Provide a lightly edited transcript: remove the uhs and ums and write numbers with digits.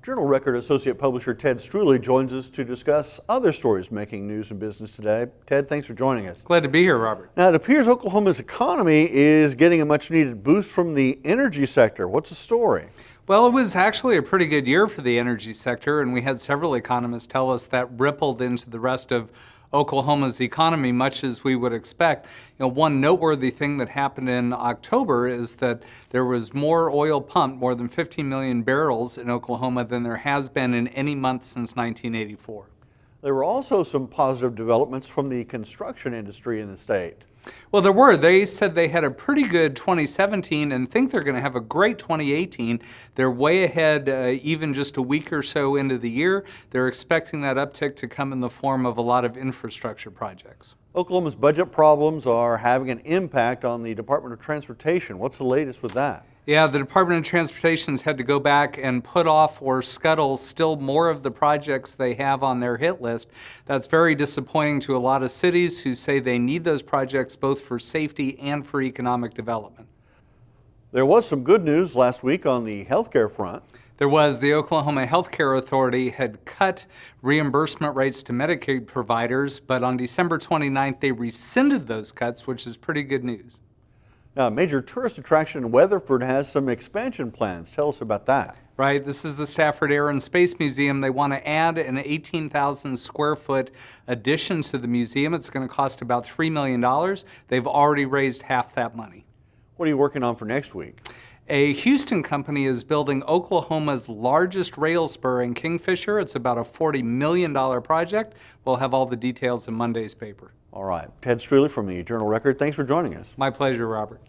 Journal Record Associate Publisher Ted Struley joins us to discuss other stories making news in business today. Ted, thanks for joining us. Glad to be here, Robert. Now, it appears Oklahoma's economy is getting a much-needed boost from the energy sector. What's the story? Well, it was actually a pretty good year for the energy sector, and we had several economists tell us that rippled into the rest of Oklahoma's economy, much as we would expect. One noteworthy thing that happened in October is that there was more oil pumped, more than 15 million barrels in Oklahoma than there has been in any month since 1984. There were also some positive developments from the construction industry in the state. Well, there were. They said they had a pretty good 2017 and think they're going to have a great 2018. They're way ahead even just a week or so into the year. They're expecting that uptick to come in the form of a lot of infrastructure projects. Oklahoma's budget problems are having an impact on the Department of Transportation. What's the latest with that? Yeah, the Department of Transportation's had to go back and put off or scuttle still more of the projects they have on their hit list. That's very disappointing to a lot of cities who say they need those projects both for safety and for economic development. There was some good news last week on the healthcare front. There was. The Oklahoma Health Care Authority had cut reimbursement rates to Medicaid providers, but on December 29th they rescinded those cuts, which is pretty good news. Now, a major tourist attraction in Weatherford has some expansion plans. Tell us about that. Right, this is the Stafford Air and Space Museum. They want to add an 18,000 square foot addition to the museum. It's going to cost about $3 million. They've already raised half that money. What are you working on for next week? A Houston company is building Oklahoma's largest rail spur in Kingfisher. It's about a $40 million project. We'll have all the details in Monday's paper. All right. Ted Struley from the Journal Record. Thanks for joining us. My pleasure, Robert.